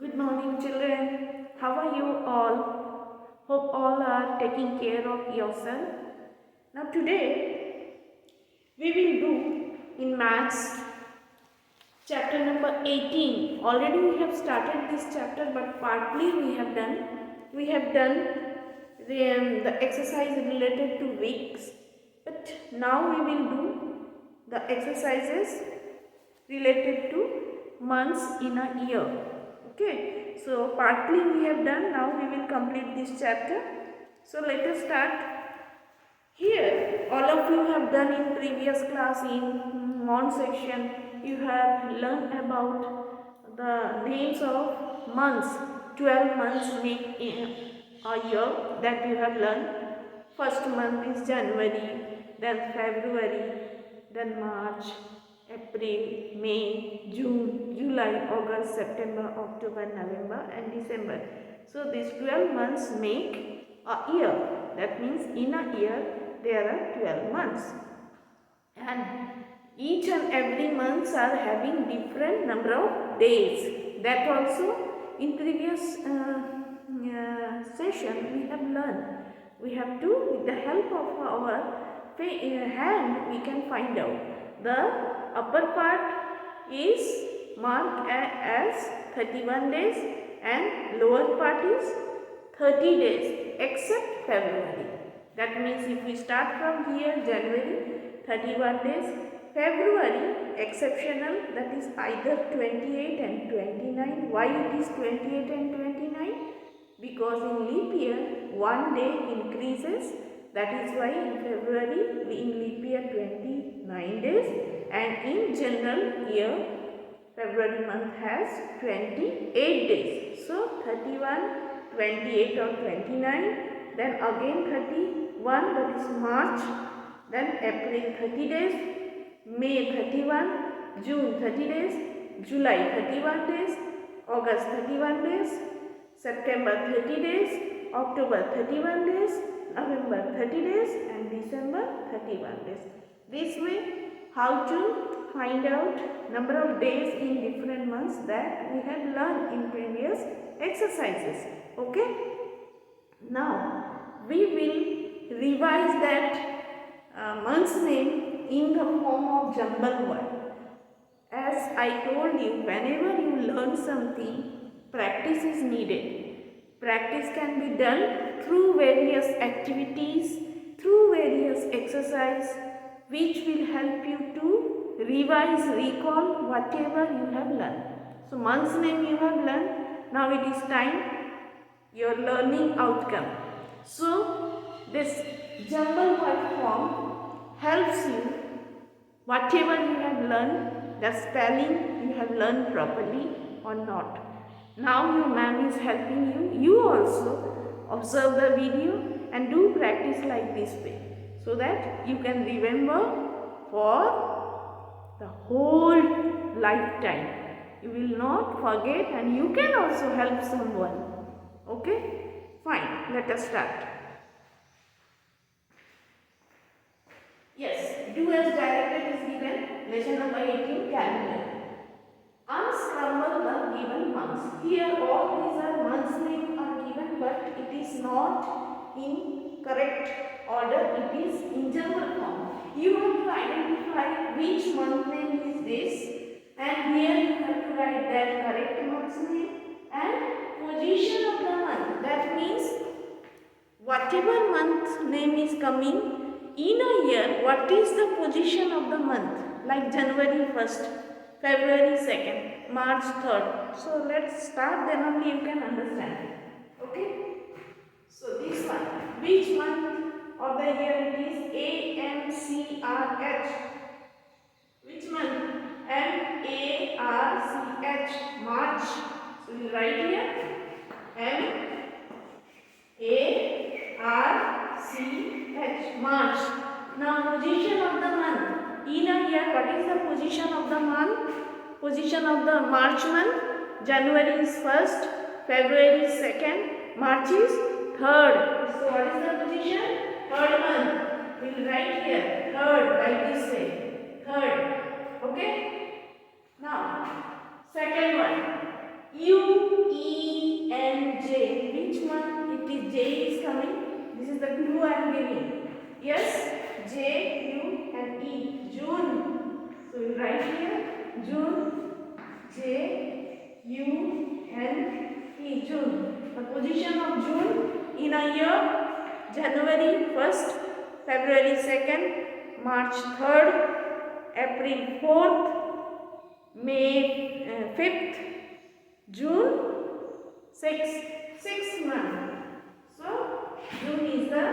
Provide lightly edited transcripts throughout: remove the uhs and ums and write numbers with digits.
Good morning, children. How are you all? Hope all are taking care of yourself. Now, today we will do in Maths chapter number 18. Already we have started this chapter, but partly we have done. We have done the exercise related to weeks, but now we will do the exercises related to months in a year. Okay, so partly we have done. Now we will complete this chapter. So let us start. Here all of you have done in previous class in month section. You have learned about the names of months. 12 months make a year, that you have learned. First month is January, then February, then March, April, May, June, July, August, September, October, November and December. So these 12 months make a year. That means in a year there are 12 months. And each and every months are having different number of days. That also in previous session we have learned. We have to, with the help of our hand, we can find out. The upper part is marked as 31 days and lower part is 30 days except February. That means if we start from here, January, 31 days, February, exceptional, that is either 28 and 29. Why it is 28 and 29? Because in leap year, one day increases. That is why in February, in leap year 29 days, and in general year, February month has 28 days. So 31, 28 or 29, then again 31, that is March, then April 30 days, May 31, June 30 days, July 31 days, August 31 days, September 30 days, October 31 days, November 30 days and December 31 days. This way, how to find out number of days in different months, that we have learned in previous exercises. Okay? Now, we will revise that month's name in the form of jumble word. As I told you, whenever you learn something, practice is needed. Practice can be done through various activities, through various exercise, which will help you to revise, recall whatever you have learned. So, month's name you have learned. Now it is time your learning outcome. So, this jumble word form helps you, whatever you have learned, the spelling you have learned properly or not. Now your ma'am is helping you. You also observe the video and do practice like this way, so that you can remember for the whole lifetime. You will not forget and you can also help someone. Okay? Fine. Let us start. Yes, do as directed is given. Lesson number 18, calendar. Unscramble the given months. Here all these are months name are given, but it is not in correct order. It is in general form. You have to identify which month name is this, and here you have to write that correct month's name and position of the month. That means whatever month name is coming in a year, what is the position of the month? Like January 1st, February 2nd, March 3rd. So let's start, then only you can understand. Okay? So this one, which month of the year it is? AMCRH. Which month? MARCH, March. So we write here MARCH, March. Now position of the month. In a year, what is the position of the month? Position of the March month. January is 1st, February is 2nd, March is 3rd. So what is the position? 3rd month. We will write here 3rd, like this way. 3rd. Okay? Now, second one. J. Which month it is J is coming? This is the clue I am giving. Yes, J, U and E. June. So you write here June, J, U and E. June. The position of June in a year: January 1st, February 2nd, March 3rd, April 4th, May 5th, June 6th. 6th month. So June is the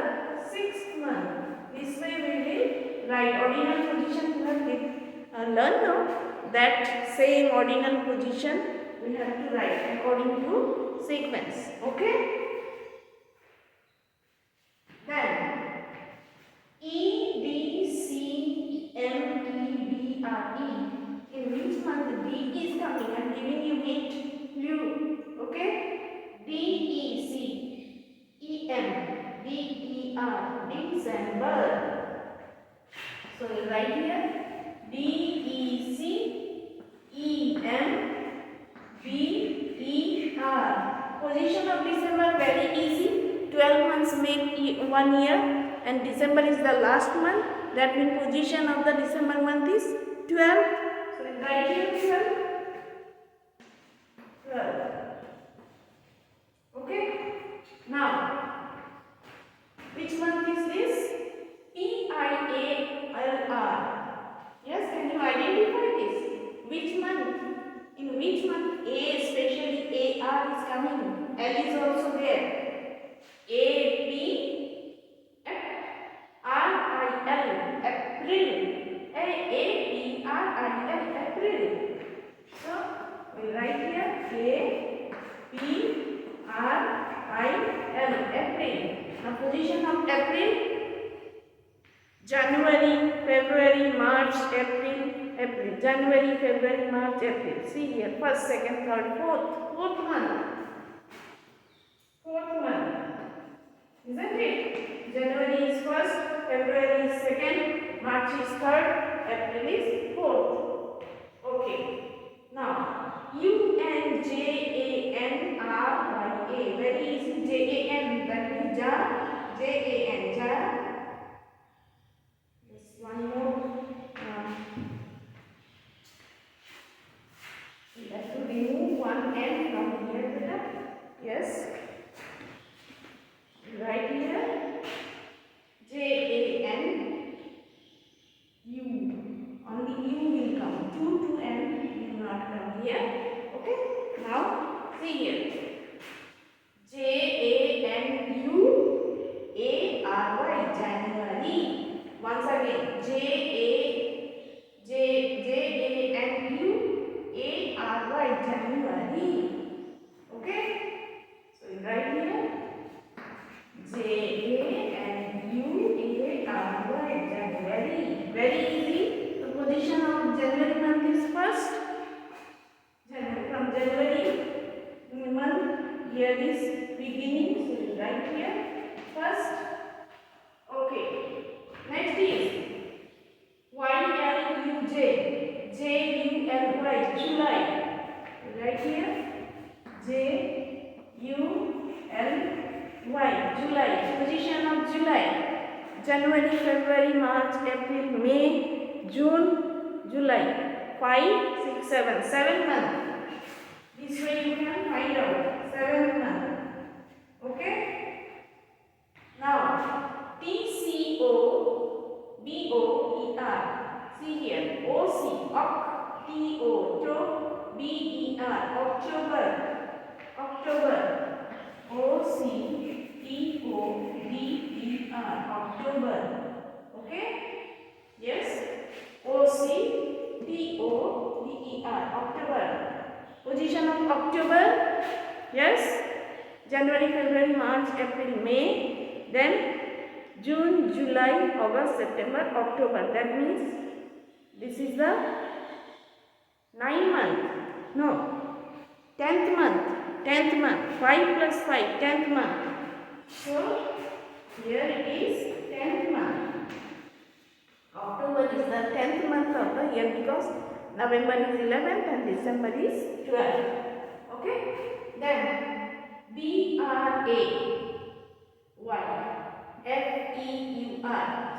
6th month. This way we will write ordinal position. You have learned now that same ordinal position we have to write according to sequence. Okay. Then E, D, C, M, E, B, R, E. In which month D is coming? I am giving you hint, clue. Okay? D, E, C, E, M, D, E, R, December. So you write here D, E, C, E, M, B, E, R. Position of December very easy. 12 months make 1 year. And December is the last month. That means position of the December month is 12. So write here 12. 12. Okay. Now, which month is this? P-I-A-L-R. Yes, can you identify this? Which month? In which month A, especially A-R is coming? L is also there. A-P R-I-L, April. A-P-R-I-L, April. So, we write here A-P-R-I-L, April. Now, position of April: January, February, March, April, April. January, February, March, April. See here, first, second, third, fourth month. Fourth month. Isn't it? January is first, February is second, March is third, April is fourth. Okay. Now, U-N-J-A-N-R-Y-A. Very easy. J-A-N. That means jar. J-A-N. Jar. Just one more. We have to remove one N from here. Yes. Right here, J-A-N-U. Only U will come. 2 N will not come here. Okay. Now, see here. J-A-N-U-A-R-Y. January. Once again, J-A-N-U-A-R-Y. January. Okay. So, right here. J-A-N-U-A-R-Y, January. Very easy. The position of January month is first. From January month, here is beginning. So you write here first. Okay. Next is Y-L-U-J. J-U-L-Y, July. Right here. J-U-L-Y, July. Position of July: January, February, March, April, May, June, July. 5, 6, 7. 7 months. This way you can find out. 7 months. Okay. Now, T-C-O-B-O-E-R. See here. O-C. T-O-B-E-R. October. October. O-C-T-O-B-E-R. October. Okay? Yes? O-C-T-O-B-E-R. October. Position of October. Yes? January, February, March, April, May. Then June, July, August, September, October. That means this is the 9th month. No. 10th month. 10th month. 5 plus 5. 10th month. So, here it is 10th month. October is the 10th month of the year because November is 11th and December is 12th. Okay. Then February.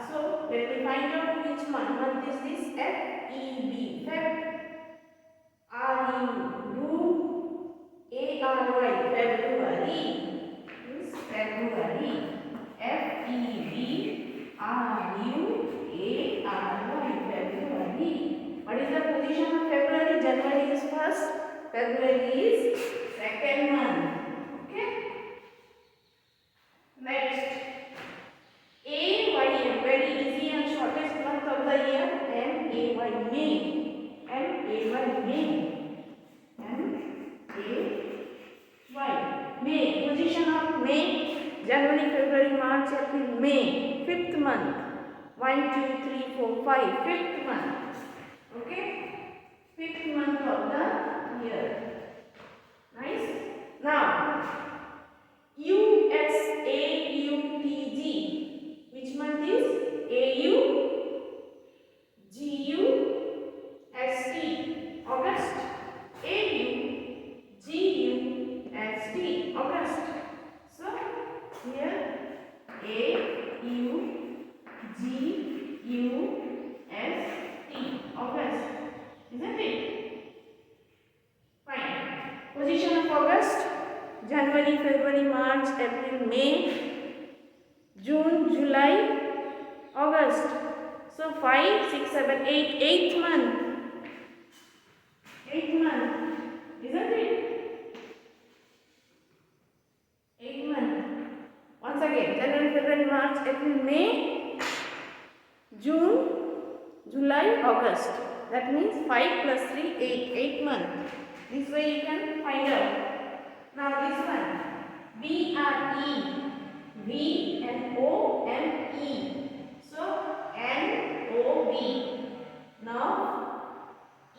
So let me find out which month. Month is this Feb. Feb. R-U-A-R-Y. February. Is February. February. February. What is the position of February? January is first. February is second month. Okay. Next. AYM. Very easy and shortest month of the year. M-A-Y. May. M-A-Y. May. M-A-Y. May. Position of May. January, February, March, April, May. Fifth month. 1, 2, 3, 4, 5. Fifth month. Okay. Fifth month of the year. Nice. Now, USAUTG. Which month is AUGUST? August. AUGUST. August. So here AUGUST. August. Isn't it? Fine. Position of August. January, February, March, April, May, June, July, August. So 5, 6, 7, 8. Eighth month. Eighth month. Isn't it? Eighth month. Once again. January, February, March, April, May, June, July, August. That means 5 plus 3, 8. 8 month. This way you can find out. Now this one. BRE. V and O-M-E. So N-O-V. Now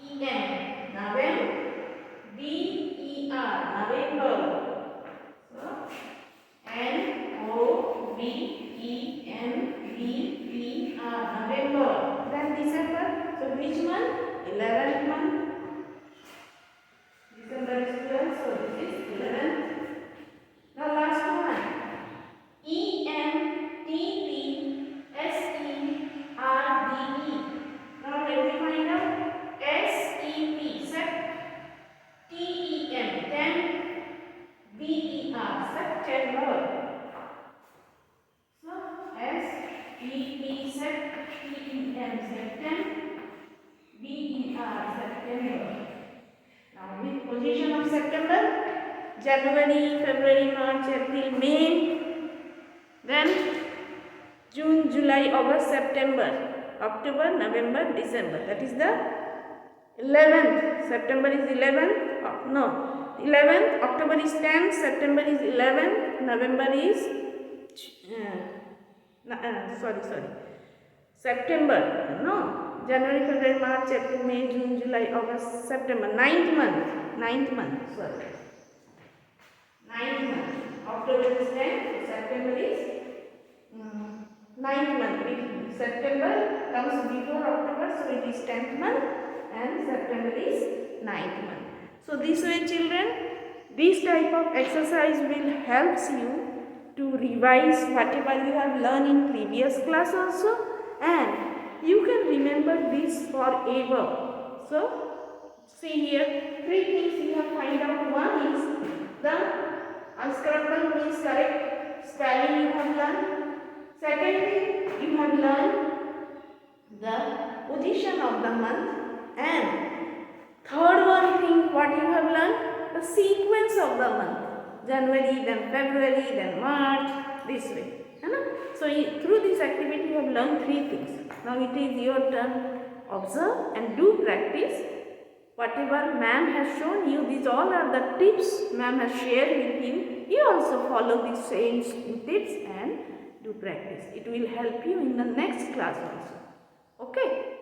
E-N. November. D-E-R. November. So N-O-V-E-M-B-E-R. November. Then December. So which month? 11th month. December is 12. So this is 11th. Now last one. ENTPSERDE. Now let me find out. SEP. Sep. TEM. Tem. BER. September. So SEP. Sep. TEM. September. BER. September. Now with position of September. January, February, March, April, May, then June, July, August, September, October, November, December. That is the 11th. September is 11th. No, 11th. October is 10th. September is 11th. November is September. No. January, February, March, April, May, June, July, August, September. 9th month. 9th month. Sorry. 9th month. October is 10th. September is 9th month. September comes before October, so it is 10th month, and September is 9th month. So this way, children, this type of exercise will help you to revise whatever you have learned in previous class also, and you can remember this forever. So see here, 3 things you have find out. One is the unscramble means correct spelling you have learned. Secondly, you have learned the position of the month, and third one thing what you have learned, the sequence of the month. January, then February, then March, this way. So through this activity you have learned 3 things. Now it is your turn. Observe and do practice. Whatever ma'am has shown you, these all are the tips ma'am has shared with you. You also follow these same tips and do practice. It will help you in the next class also. Okay.